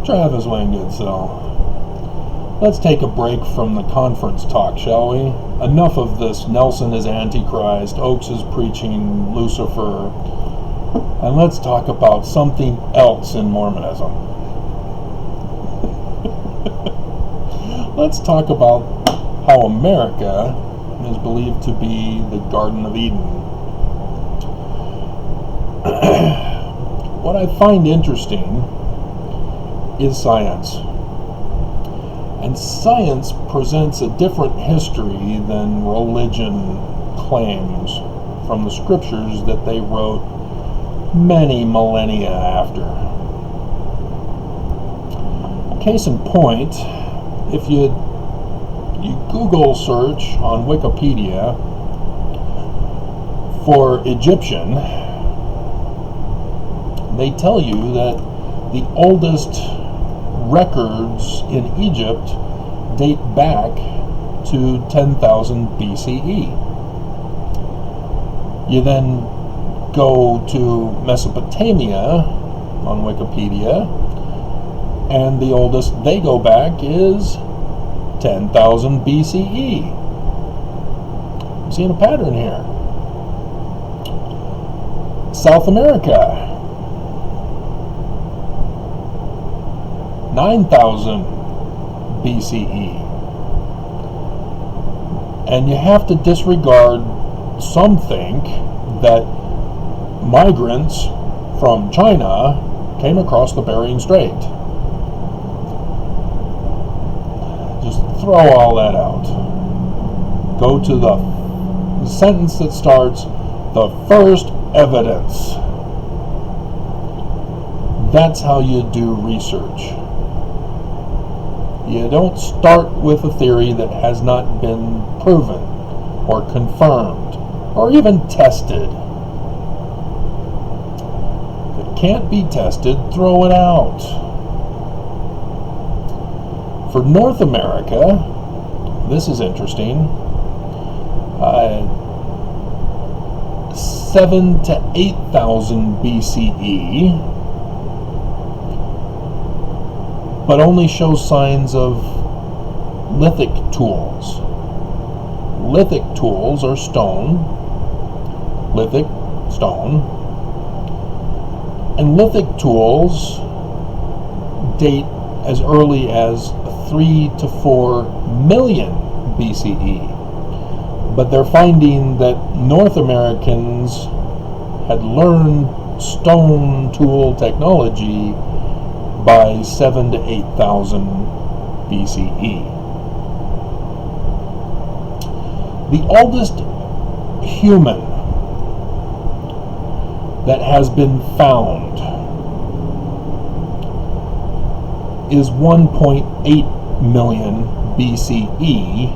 Travis Wingate, so let's take a break from the conference talk, shall we? Enough of this Nelson is Antichrist, Oakes is preaching Lucifer, and let's talk about something else in Mormonism. Let's talk about how America is believed to be the Garden of Eden. What I find interesting is science. And science presents a different history than religion claims from the scriptures that they wrote many millennia after. Case in point, if you Google search on Wikipedia for Egyptian, they tell you that the oldest records in Egypt date back to 10,000 BCE. You then go to Mesopotamia on Wikipedia, and the oldest they go back is 10,000 BCE. I'm seeing a pattern here. South America, 9,000 BCE. And you have to disregard some think that migrants from China came across the Bering Strait. Just throw all that out. Go to the sentence that starts, the first evidence. That's how you do research. You don't start with a theory that has not been proven or confirmed or even tested. If it can't be tested, throw it out. For North America, this is interesting. 7 to 8,000 BCE, but only shows signs of lithic tools. Lithic tools are stone, lithic, stone, and lithic tools date as early as 3 to 4 million BCE. But they're finding that North Americans had learned stone tool technology by 7 to 8,000 BCE. The oldest human that has been found is 1.8 million BCE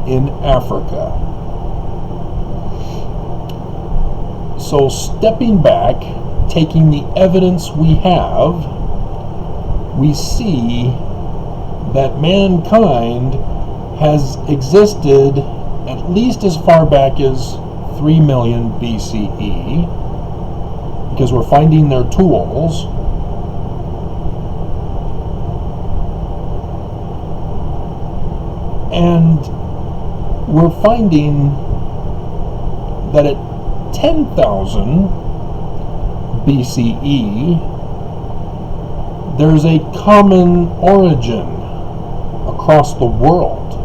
in Africa. So stepping back, taking the evidence we have, we see that mankind has existed at least as far back as 3 million BCE, because we're finding their tools. And we're finding that at 10,000 BCE, there's a common origin across the world.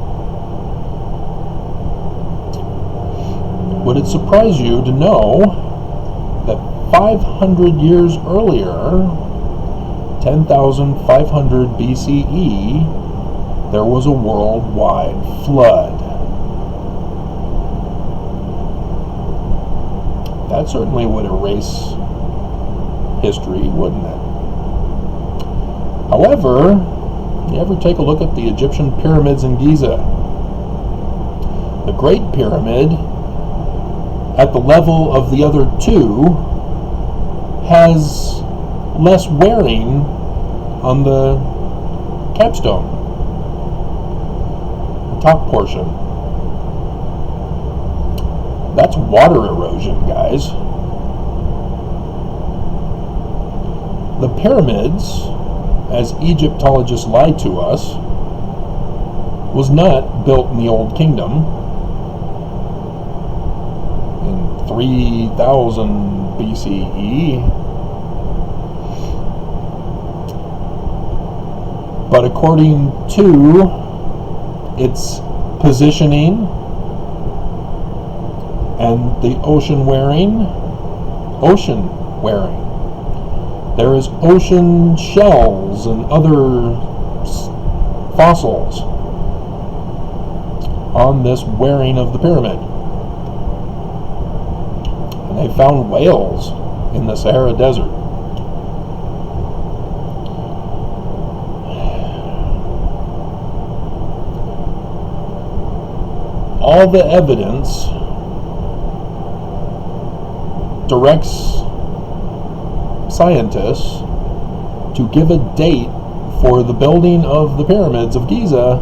Would it surprise you to know that 500 years earlier, 10,500 BCE, there was a worldwide flood? That certainly would erase history, wouldn't it? However, you ever take a look at the Egyptian pyramids in Giza? The Great Pyramid, at the level of the other two, has less wearing on the capstone, the top portion. That's water erosion, guys. The pyramids as Egyptologists lie to us, was not built in the Old Kingdom in 3000 BCE, but according to its positioning and the ocean wearing, there is ocean shells and other fossils on this wearing of the pyramid. And they found whales in the Sahara Desert. All the evidence directs scientists to give a date for the building of the pyramids of Giza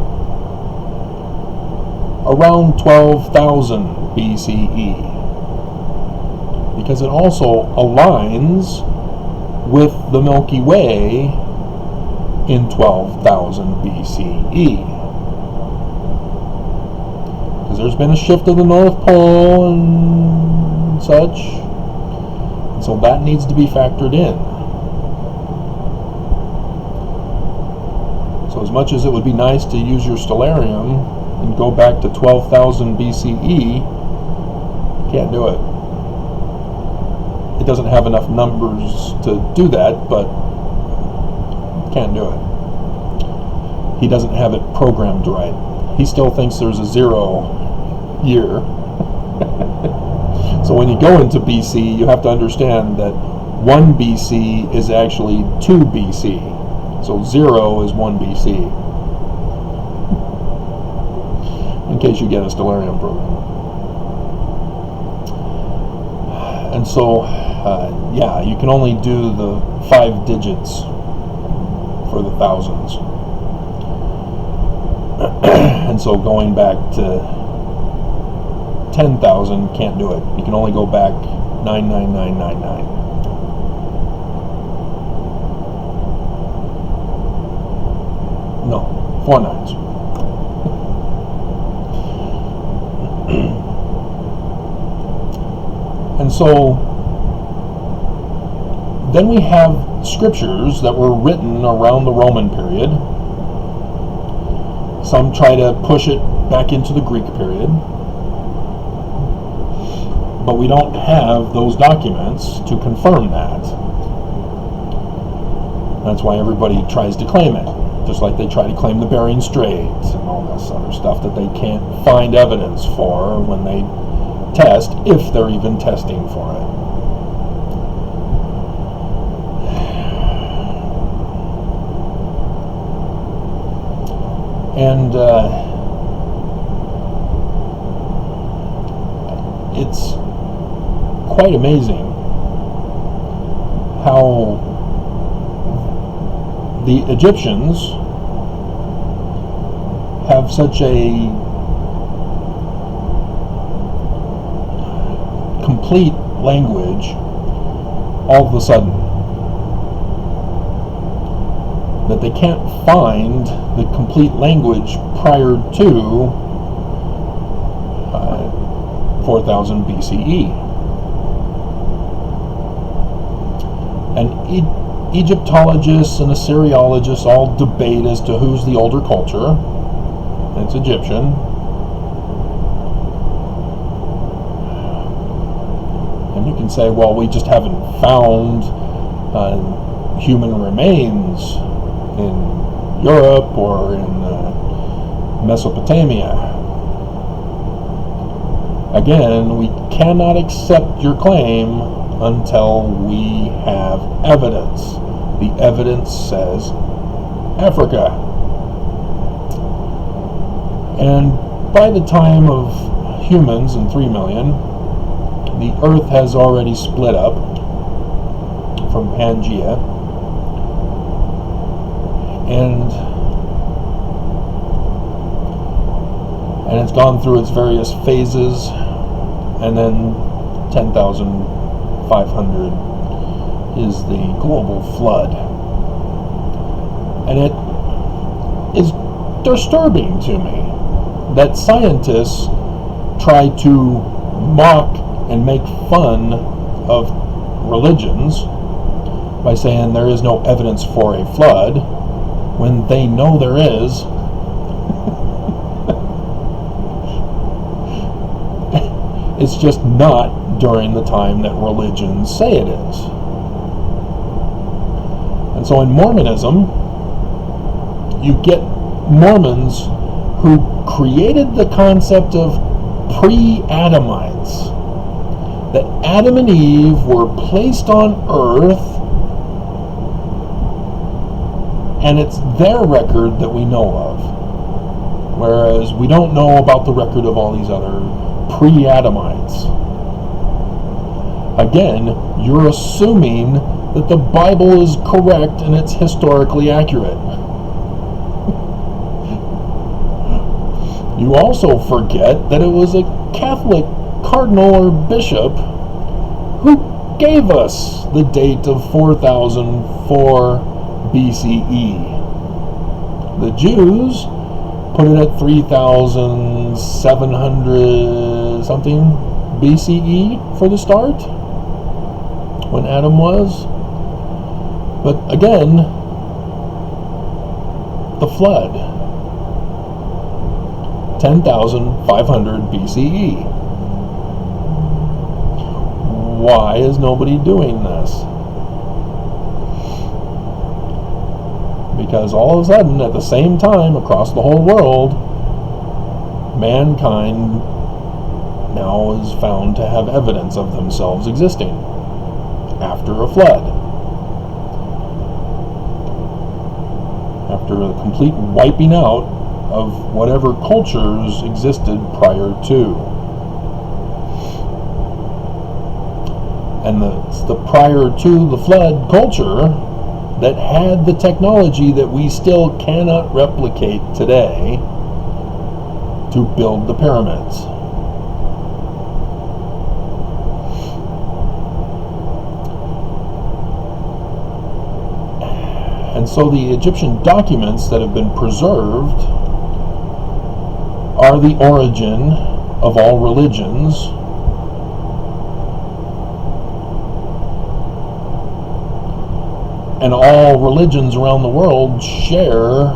around 12,000 BCE, because it also aligns with the Milky Way in 12,000 BCE. Because there's been a shift of the North Pole and such, and so that needs to be factored in. So as much as it would be nice to use your stellarium and go back to 12,000 BCE, can't do it. It doesn't have enough numbers to do that, but can't do it. He doesn't have it programmed right. He still thinks there's a 0 year. So when you go into BC, you have to understand that 1 BC is actually 2 BC. So 0 is 1 BC. In case you get a stellarium program. And so, yeah, you can only do the 5 digits for the thousands. And so going back to 10,000, can't do it. You can only go back 99999. No, 4 nines. And so then we have scriptures that were written around the Roman period. Some try to push it back into the Greek period. But we don't have those documents to confirm that. That's why everybody tries to claim it. Just like they try to claim the Bering Strait and all this other stuff that they can't find evidence for when they test, if they're even testing for it. And it's quite amazing how the Egyptians have such a complete language all of a sudden that they can't find the complete language prior to 4000 BCE. And Egyptologists and Assyriologists all debate as to who's the older culture. It's Egyptian. And you can say, well, we just haven't found human remains in Europe or in Mesopotamia. Again, we cannot accept your claim until we have evidence. The evidence says Africa. And by the time of humans in 3 million, the earth has already split up from Pangea, and it's gone through its various phases, and then 10,500 is the global flood. And it is disturbing to me that scientists try to mock and make fun of religions by saying there is no evidence for a flood when they know there is. It's just not during the time that religions say it is. And so in Mormonism, you get Mormons who created the concept of pre-Adamites. That Adam and Eve were placed on earth, and it's their record that we know of. Whereas we don't know about the record of all these other pre-Adamites. Again, you're assuming that the Bible is correct and it's historically accurate. You also forget that it was a Catholic cardinal or bishop who gave us the date of 4004 BCE. The Jews put it at 3700 something BCE for the start, when Adam was. But again, the flood, 10,500 BCE. Why is nobody doing this? Because all of a sudden, at the same time, across the whole world, mankind now is found to have evidence of themselves existing after a flood. After a complete wiping out of whatever cultures existed prior to. And it's the prior to the flood culture that had the technology that we still cannot replicate today to build the pyramids. And so the Egyptian documents that have been preserved are the origin of all religions. And all religions around the world share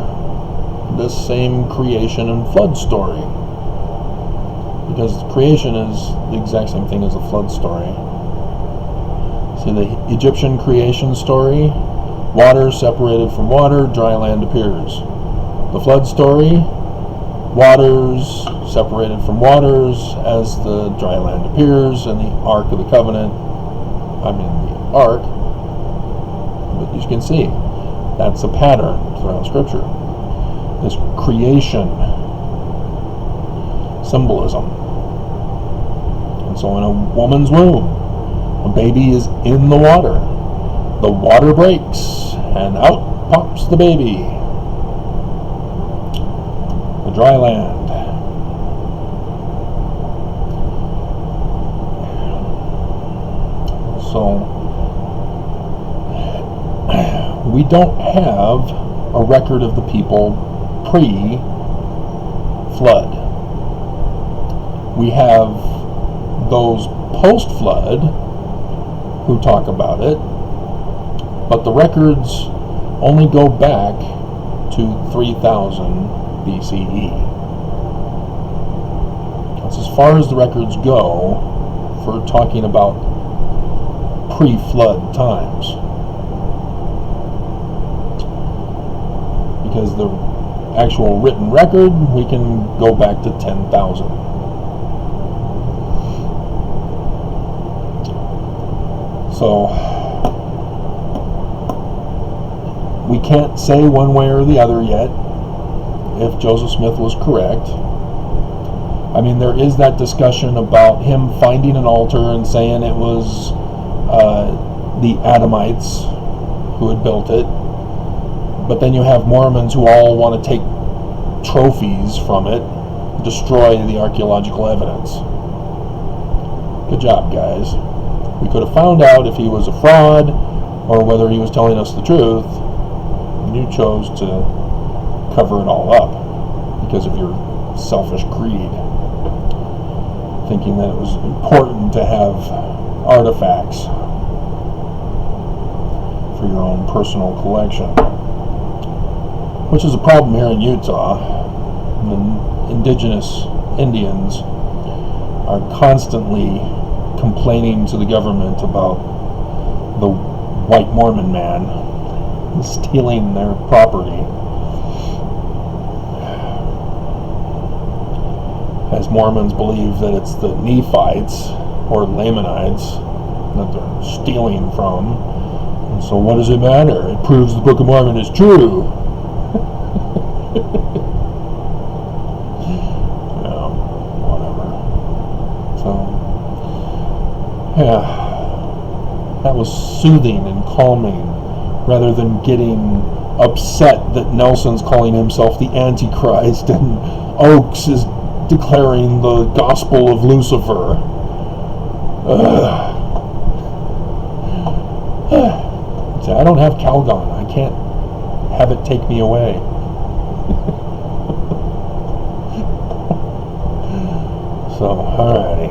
this same creation and flood story. Because creation is the exact same thing as the flood story. See, the Egyptian creation story, water separated from water, dry land appears. The flood story, waters separated from waters as the dry land appears, and the Ark of the Covenant, the Ark. But you can see, that's a pattern throughout Scripture. This creation symbolism. And so in a woman's womb, a baby is in the water. The water breaks, and out pops the baby. The dry land. So we don't have a record of the people pre-flood. We have those post-flood who talk about it, but the records only go back to 3000 BCE. That's as far as the records go for talking about pre-flood times. Because the actual written record, we can go back to 10,000. So we can't say one way or the other yet if Joseph Smith was correct. There is that discussion about him finding an altar and saying it was the Adamites who had built it. But then you have Mormons who all want to take trophies from it, destroy the archaeological evidence. Good job, guys. We could have found out if he was a fraud or whether he was telling us the truth You chose to cover it all up because of your selfish greed, thinking that it was important to have artifacts for your own personal collection, which is a problem here in Utah. The indigenous Indians are constantly complaining to the government about the white Mormon man stealing their property, as Mormons believe that it's the Nephites or Lamanites that they're stealing from. And so what does it matter? It proves the Book of Mormon is true. Whatever. So, yeah, that was soothing and calming, rather than getting upset that Nelson's calling himself the Antichrist and Oakes is declaring the gospel of Lucifer. I don't have Calgon. I can't have it take me away. So, alrighty.